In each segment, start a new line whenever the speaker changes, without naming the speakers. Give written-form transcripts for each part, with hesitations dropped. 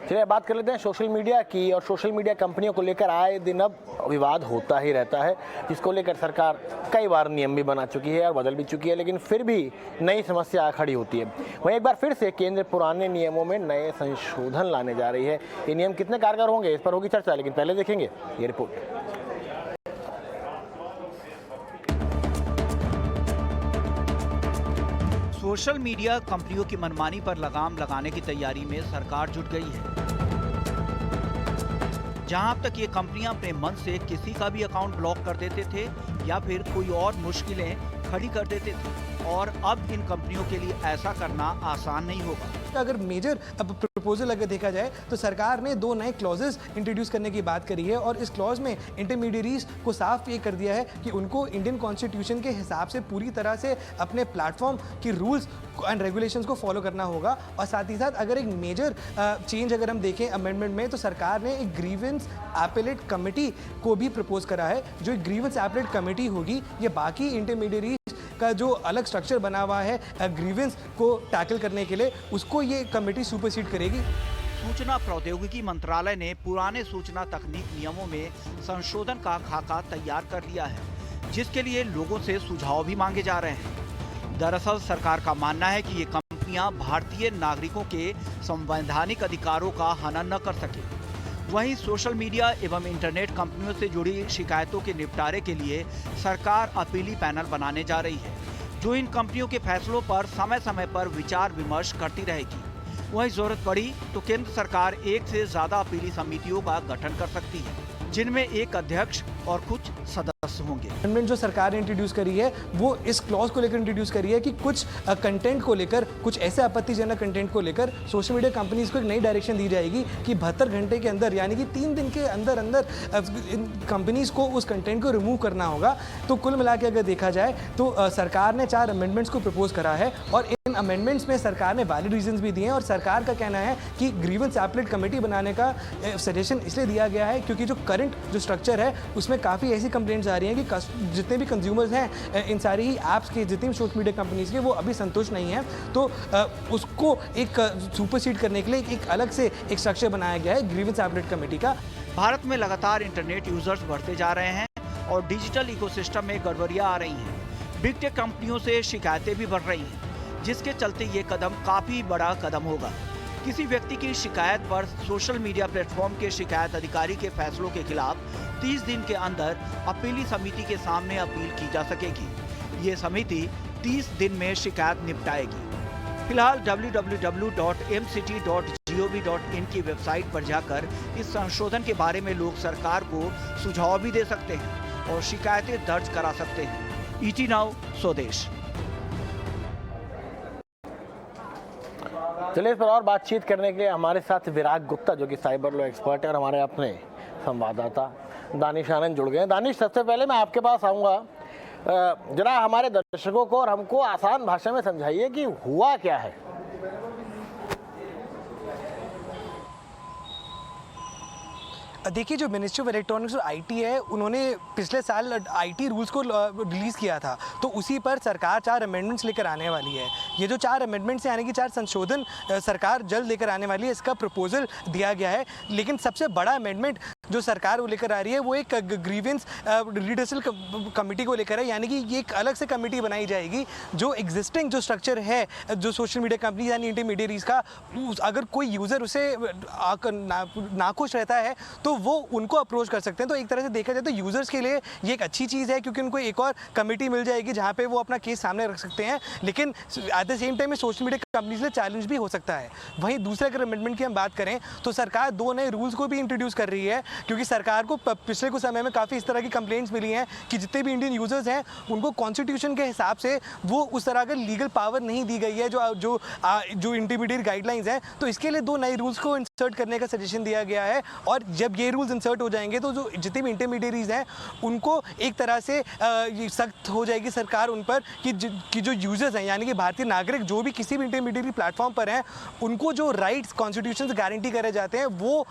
चलिए बात कर लेते हैं सोशल मीडिया की। और सोशल मीडिया कंपनियों को लेकर आए दिन अब विवाद होता ही रहता है, जिसको लेकर सरकार कई बार नियम भी बना चुकी है और बदल भी चुकी है, लेकिन फिर भी नई समस्या खड़ी होती है। वहीं एक बार फिर से केंद्र पुराने नियमों में नए संशोधन लाने जा रही है। ये नियम कितने कारगर होंगे, इस पर होगी चर्चा, लेकिन पहले देखेंगे ये रिपोर्ट।
सोशल मीडिया कंपनियों की मनमानी पर लगाम लगाने की तैयारी में सरकार जुट गई है। जहां अब तक ये कंपनियां अपने मन से किसी का भी अकाउंट ब्लॉक कर देते थे या फिर कोई और मुश्किलें खड़ी कर देते थे, और अब इन कंपनियों के लिए ऐसा करना आसान नहीं होगा।
अगर मेजर प्रपोजल अगर देखा जाए तो सरकार ने 2 नए क्लॉजेस इंट्रोड्यूस करने की बात करी है, और इस क्लॉज में इंटरमीडियरीज को साफ ये कर दिया है कि उनको इंडियन कॉन्स्टिट्यूशन के हिसाब से पूरी तरह से अपने प्लेटफॉर्म की रूल्स एंड रेगुलेशंस को फॉलो करना होगा। और साथ ही साथ अगर एक मेजर चेंज अगर हम देखें अमेंडमेंट में, तो सरकार ने एक ग्रीवेंस एपेलेट कमेटी को भी प्रपोज करा है। जो ग्रीवेंस एपेलेट कमेटी होगी, ये बाकी इंटरमीडियरी का जो अलग स्ट्रक्चर बना हुआ है ग्रीवेंस को टैकल करने के लिए, उसको ये कमेटी सुपरसीड करेगी।
सूचना प्रौद्योगिकी मंत्रालय ने पुराने सूचना तकनीक नियमों में संशोधन का खाका तैयार कर लिया है, जिसके लिए लोगों से सुझाव भी मांगे जा रहे हैं। दरअसल सरकार का मानना है कि ये कंपनियां भारतीय नागरिकों के संवैधानिक अधिकारों का हनन न कर सके। वहीं सोशल मीडिया एवं इंटरनेट कंपनियों से जुड़ी शिकायतों के निपटारे के लिए सरकार अपीली पैनल बनाने जा रही है, जो इन कंपनियों के फैसलों पर समय समय पर विचार विमर्श करती रहेगी। वहीं जरूरत पड़ी तो केंद्र सरकार 1 से ज्यादा अपीली समितियों का गठन कर सकती है, जिनमें एक अध्यक्ष और कुछ सदस्य होंगे।
अमेंडमेंट जो सरकार ने इंट्रोड्यूस करी है, वो इस क्लॉज को लेकर इंट्रोड्यूस करी है कि कुछ कंटेंट को लेकर, कुछ ऐसे आपत्तिजनक कंटेंट को लेकर सोशल मीडिया कंपनीज को एक नई डायरेक्शन दी जाएगी कि 72 घंटे के अंदर, यानी कि 3 दिन के अंदर अंदर कंपनीज को उस कंटेंट को रिमूव करना होगा। तो कुल मिला के अगर देखा जाए तो सरकार ने 4 अमेंडमेंट्स को प्रपोज करा है, और इन अमेंडमेंट्स में सरकार ने वैलिड रीजंस भी दिए हैं। और सरकार का कहना है कि ग्रीवेंस एपेलेट कमेटी बनाने का सजेशन इसलिए दिया गया है क्योंकि जो करंट जो स्ट्रक्चर है उसमें काफ़ी ऐसी कंप्लेंट्स आ रही हैं कि जितने भी कंज्यूमर्स हैं इन सारी ही ऐप्स के, जितनी भी सोशल मीडिया कंपनीज के, वो अभी संतुष्ट नहीं हैं। तो उसको एक सुपरसीड करने के लिए एक अलग से एक स्ट्रक्चर बनाया गया है ग्रीवेंस एपेलेट कमेटी का।
भारत में लगातार इंटरनेट यूजर्स बढ़ते जा रहे हैं और डिजिटल इकोसिस्टम में गड़बड़ियां आ रही हैं। बिग टेक कंपनियों से शिकायतें भी बढ़ रही हैं, जिसके चलते ये कदम काफी बड़ा कदम होगा। किसी व्यक्ति की शिकायत पर सोशल मीडिया प्लेटफॉर्म के शिकायत अधिकारी के फैसलों के खिलाफ 30 दिन के अंदर अपीली समिति के सामने अपील की जा सकेगी। ये समिति 30 दिन में शिकायत निपटाएगी। फिलहाल www.mct.gov.in की वेबसाइट पर जाकर इस संशोधन के बारे में लोग सरकार को सुझाव भी दे सकते हैं और शिकायतें दर्ज करा सकते हैं। ET नाउ स्वदेश।
चलिए इस पर और बातचीत करने के लिए हमारे साथ विराग गुप्ता, जो कि साइबर लॉ एक्सपर्ट है, और हमारे अपने संवाददाता दानिश आनंद जुड़ गए हैं। दानिश, सबसे पहले मैं आपके पास आऊँगा, जरा हमारे दर्शकों को और हमको आसान भाषा में समझाइए कि हुआ क्या है।
देखिए, जो मिनिस्ट्री ऑफ इलेक्ट्रॉनिक्स और आईटी है, उन्होंने पिछले साल आईटी रूल्स को रिलीज़ किया था, तो उसी पर सरकार 4 अमेंडमेंट्स लेकर आने वाली है। ये जो 4 अमेंडमेंट्स यानी कि 4 संशोधन सरकार जल्द लेकर आने वाली है, इसका प्रपोजल दिया गया है। लेकिन सबसे बड़ा अमेंडमेंट जो सरकार वो लेकर आ रही है, वो एक ग्रीवेंस रिड्रेसल कमेटी को लेकर है, यानी कि ये एक अलग से कमेटी बनाई जाएगी। जो एग्जिस्टिंग जो स्ट्रक्चर है जो सोशल मीडिया कंपनी यानी इंटरमीडियरीज का, अगर कोई यूज़र उसे नाखुश रहता है तो वो उनको अप्रोच कर सकते हैं। तो एक तरह से देखा जाए तो यूज़र्स के लिए ये एक अच्छी चीज़ है, क्योंकि उनको एक और कमेटी मिल जाएगी जहाँ पे वो अपना केस सामने रख सकते हैं। लेकिन एट द सेम टाइम में सोशल मीडिया कंपनीज लिए चैलेंज भी हो सकता है। वहीं दूसरे अगर अमेंडमेंट की हम बात करें तो सरकार 2 नए रूल्स को भी इंट्रोड्यूस कर रही है, क्योंकि सरकार को पिछले कुछ समय में काफ़ी इस तरह की कंप्लेंट्स मिली हैं कि जितने भी इंडियन यूजर्स हैं उनको कॉन्स्टिट्यूशन के हिसाब से वो उस तरह का लीगल पावर नहीं दी गई है जो इंटरमीडिएट गाइडलाइंस हैं। तो इसके लिए 2 नए रूल्स को इंसर्ट करने का सजेशन दिया गया है, और जब ये रूल्स इंसर्ट हो जाएंगे तो जो जितने भी इंटरमीडिएरीज हैं उनको एक तरह से सख्त हो जाएगी सरकार उन पर कि जो यूजर्स हैं, यानी कि भारतीय नागरिक जो भी किसी भी इंटरमीडिएट प्लेटफॉर्म पर हैं, उनको जो राइट्स कॉन्स्टिट्यूशन से गारंटी करे जाते हैं वो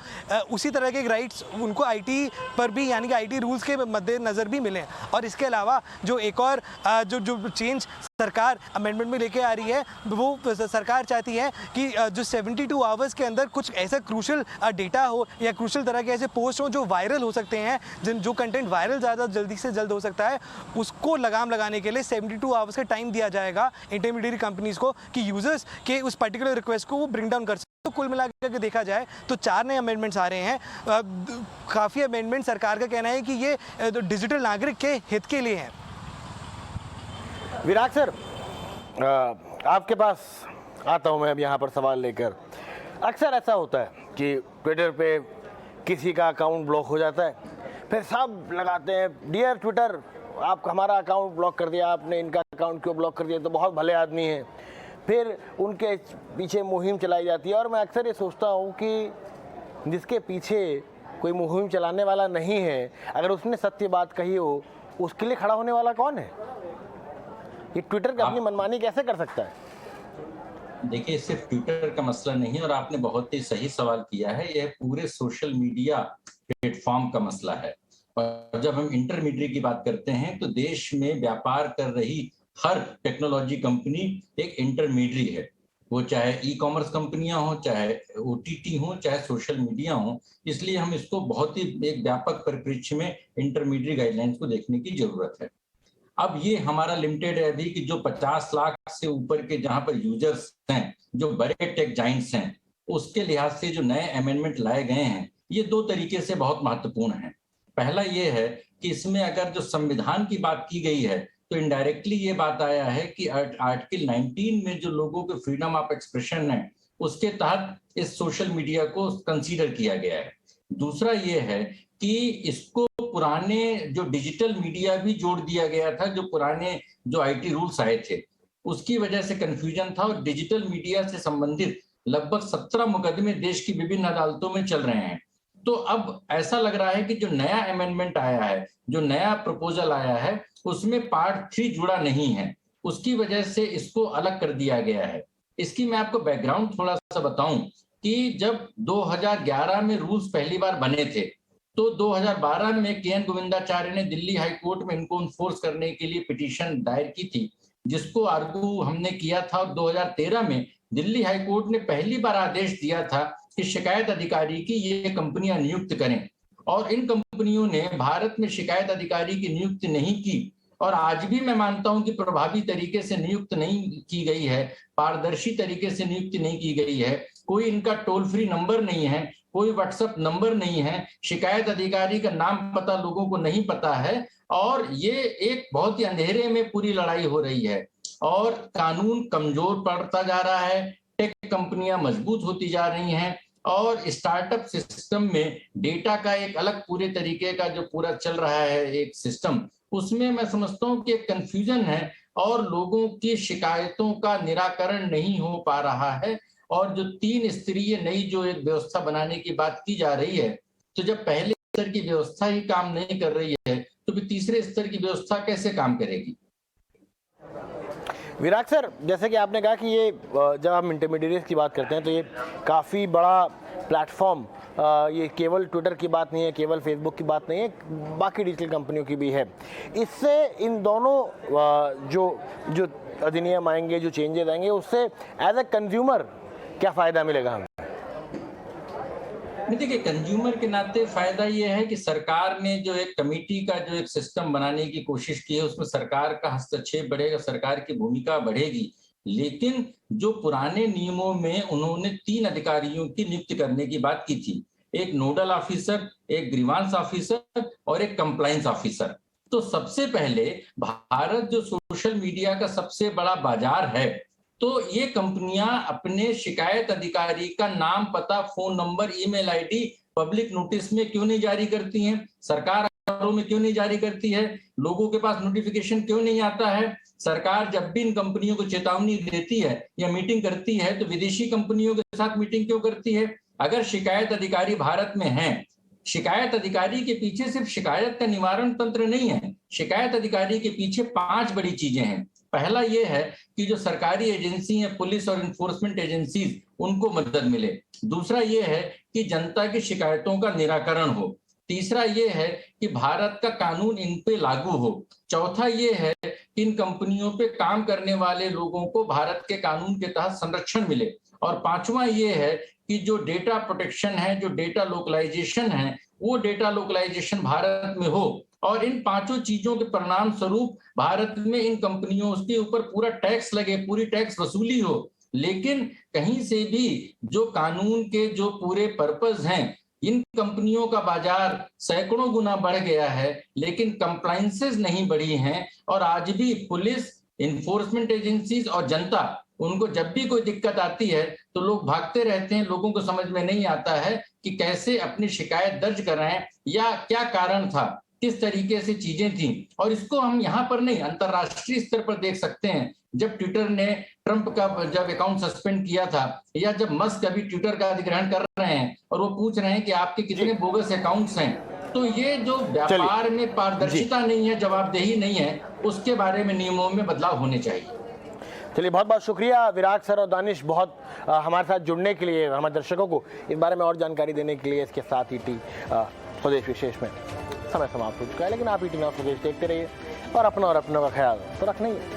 उसी तरह के राइट्स उनको आईटी पर भी यानी कि आईटी रूल्स के मद्देनज़र भी मिले। और इसके अलावा जो एक और जो चेंज सरकार अमेंडमेंट में लेके आ रही है, वो सरकार चाहती है कि जो 72 आवर्स के अंदर कुछ ऐसा क्रूशल डेटा हो या क्रूशल तरह के ऐसे पोस्ट हो जो वायरल हो सकते हैं, जो कंटेंट वायरल ज़्यादा जल्दी से जल्द हो सकता है, उसको लगाम लगाने के लिए 72 आवर्स का टाइम दिया जाएगा इंटरमीडिएट कंपनीज को कि यूजर्स के उस पर्टिकुलर रिक्वेस्ट को वो ब्रिंग डाउन कर सकते। तो कुल मिलाकर के देखा जाए तो 4 नए अमेंडमेंट्स आ रहे हैं। काफ़ी अमेंडमेंट सरकार का कहना है कि ये डिजिटल नागरिक के हित के लिए हैं।
विराग सर, आपके पास आता हूँ मैं अब यहाँ पर सवाल लेकर। अक्सर ऐसा होता है कि ट्विटर पे किसी का अकाउंट ब्लॉक हो जाता है, फिर सब लगाते हैं डियर ट्विटर आप हमारा अकाउंट ब्लॉक कर दिया, आपने इनका अकाउंट क्यों ब्लॉक कर दिया, तो बहुत भले आदमी हैं। फिर उनके पीछे मुहिम चलाई जाती है और मैं अक्सर ये सोचता हूँ कि जिसके पीछे कोई मुहिम चलाने वाला नहीं है, अगर उसने सत्य बात कही हो, उसके लिए खड़ा होने वाला कौन है? ये ट्विटर का अपनी मनमानी कैसे कर सकता है?
देखिए, सिर्फ ट्विटर का मसला नहीं, और आपने बहुत ही सही सवाल किया है, यह पूरे सोशल मीडिया प्लेटफॉर्म का मसला है। और जब हम इंटरमीडिएट की बात करते हैं तो देश में व्यापार कर रही हर टेक्नोलॉजी कंपनी एक इंटरमीडिएट है, वो चाहे ई कॉमर्स कंपनियां हो, चाहे ओटीटी हो, चाहे सोशल मीडिया हो। इसलिए हम इसको बहुत ही एक व्यापक परिप्रेक्ष्य में इंटरमीडिएट गाइडलाइंस को देखने की जरूरत है। अब ये हमारा लिमिटेड है अभी कि जो 50 लाख से ऊपर के जहां पर यूजर्स हैं, जो बड़े टेक जाइंट्स हैं, उसके लिहाज से जो नए अमेंडमेंट लाए गए हैं, ये 2 तरीके से बहुत महत्वपूर्ण है। पहला ये है कि इसमें अगर जो संविधान की बात की गई है तो इनडायरेक्टली ये बात आया है कि आर्टिकल 19 में जो लोगों के फ्रीडम ऑफ एक्सप्रेशन है, उसके तहत इस सोशल मीडिया को कंसीडर किया गया है। दूसरा ये है कि इसको पुराने जो डिजिटल मीडिया भी जोड़ दिया गया था, जो पुराने जो आईटी रूल्स आए थे उसकी वजह से कंफ्यूजन था, और डिजिटल मीडिया से संबंधित लगभग 17 मुकदमे देश की विभिन्न अदालतों में चल रहे हैं। तो अब ऐसा लग रहा है कि जो नया अमेंडमेंट आया है, जो नया प्रपोजल आया है, उसमें पार्ट 3 जुड़ा नहीं है, उसकी वजह से इसको अलग कर दिया गया है। इसकी मैं आपको बैकग्राउंड थोड़ा सा बताऊं कि जब 2011 में रूल्स पहली बार बने थे तो 2012 में के एन गोविंदाचार्य ने दिल्ली हाई कोर्ट में इनको इन्फोर्स करने के लिए पिटीशन दायर की थी, जिसको आर्गू हमने किया था। 2013 में दिल्ली हाई कोर्ट ने पहली बार आदेश दिया था कि शिकायत अधिकारी की ये कंपनियां नियुक्त करें, और इन कंपनियों ने भारत में शिकायत अधिकारी की नियुक्ति नहीं की। और आज भी मैं मानता हूं कि प्रभावी तरीके से नियुक्त नहीं की गई है, पारदर्शी तरीके से नियुक्ति नहीं की गई है। कोई इनका टोल फ्री नंबर नहीं है, कोई व्हाट्सएप नंबर नहीं है, शिकायत अधिकारी का नाम पता लोगों को नहीं पता है, और ये एक बहुत ही अंधेरे में पूरी लड़ाई हो रही है। और कानून कमजोर पड़ता जा रहा है, टेक कंपनियां मजबूत होती जा रही हैं, और स्टार्टअप सिस्टम में डेटा का एक अलग पूरे तरीके का जो पूरा चल रहा है एक सिस्टम, उसमें मैं समझता हूं कि एक कंफ्यूजन है और लोगों की शिकायतों का निराकरण नहीं हो पा रहा है। और जो 3 स्तरीय नई जो एक व्यवस्था बनाने की बात की जा रही है, तो जब पहले स्तर की व्यवस्था ही काम नहीं कर रही है तो फिर तीसरे स्तर की व्यवस्था कैसे काम करेगी?
विराग सर, जैसे कि आपने कहा कि ये जब हम इंटरमीडिएट्स की बात करते हैं तो ये काफ़ी बड़ा प्लेटफॉर्म, ये केवल ट्विटर की बात नहीं है, केवल फेसबुक की बात नहीं है, बाकी डिजिटल कंपनियों की भी है। इससे इन दोनों जो अधिनियम आएंगे, जो चेंजेस आएंगे, उससे एज ए कंज्यूमर क्या फ़ायदा मिलेगा हमें?
देखिए, कंज्यूमर के नाते फायदा ये है कि सरकार ने जो एक कमेटी का जो एक सिस्टम बनाने की कोशिश की है, उसमें सरकार का हस्तक्षेप बढ़ेगा, सरकार की भूमिका बढ़ेगी। लेकिन जो पुराने नियमों में उन्होंने 3 अधिकारियों की नियुक्ति करने की बात की थी, एक नोडल ऑफिसर, एक ग्रीवांस ऑफिसर और एक कंप्लायंस ऑफिसर। तो सबसे पहले भारत जो सोशल मीडिया का सबसे बड़ा बाजार है, तो ये कंपनियां अपने शिकायत अधिकारी का नाम, पता, phone number, email ID public notice में क्यों नहीं जारी करती हैं? सरकार अखबारों में क्यों नहीं जारी करती है? लोगों के पास नोटिफिकेशन क्यों नहीं आता है? सरकार जब भी इन कंपनियों को चेतावनी देती है या मीटिंग करती है तो विदेशी कंपनियों के साथ मीटिंग क्यों करती है? अगर शिकायत अधिकारी भारत में हैं, शिकायत अधिकारी के पीछे सिर्फ शिकायत का निवारण तंत्र नहीं है, शिकायत अधिकारी के पीछे 5 बड़ी चीजें हैं। पहला ये है कि जो सरकारी एजेंसी है, पुलिस और इन्फोर्समेंट एजेंसीज, उनको मदद मिले। दूसरा ये है कि जनता की शिकायतों का निराकरण हो। तीसरा ये है कि भारत का कानून इन पे लागू हो। चौथा ये है कि इन कंपनियों पे काम करने वाले लोगों को भारत के कानून के तहत संरक्षण मिले। और पांचवा ये है कि जो डेटा प्रोटेक्शन है, जो डेटा लोकलाइजेशन है, वो डेटा लोकलाइजेशन भारत में हो। और इन पांचों चीजों के परिणाम स्वरूप भारत में इन कंपनियों के ऊपर पूरा टैक्स लगे, पूरी टैक्स वसूली हो। लेकिन कहीं से भी जो कानून के जो पूरे पर्पस हैं, इन कंपनियों का बाजार सैकड़ों गुना बढ़ गया है, लेकिन कंप्लायंसेस नहीं बढ़ी हैं। और आज भी पुलिस, इन्फोर्समेंट एजेंसीज और जनता, उनको जब भी कोई दिक्कत आती है तो लोग भागते रहते हैं। लोगों को समझ में नहीं आता है कि कैसे अपनी शिकायत दर्ज कराएं या क्या कारण था, किस तरीके से चीजें थी। और इसको हम यहाँ पर नहीं, अंतरराष्ट्रीय स्तर पर देख सकते हैं। जब ट्विटर ने ट्रंप का जब अकाउंट सस्पेंड किया था, या जब मस्क अभी ट्विटर का अधिग्रहण कर रहे हैं और वो पूछ रहे हैं कि आपके कितने बोगस अकाउंट्स हैं, तो ये जो व्यापार में पारदर्शिता नहीं है, जवाबदेही नहीं है, उसके बारे में नियमों में बदलाव होने चाहिए।
चलिए, बहुत बहुत शुक्रिया विराग सर और दानिश, बहुत हमारे साथ जुड़ने के लिए, हमारे दर्शकों को इस बारे में और जानकारी देने के लिए। इसके साथ ईटी स्वदेश विशेष में समय समाप्त हो चुका है, लेकिन आप ईटी नाउ स्वदेश देखते रहिए और अपना और अपनों का ख्याल तो रखना ही है।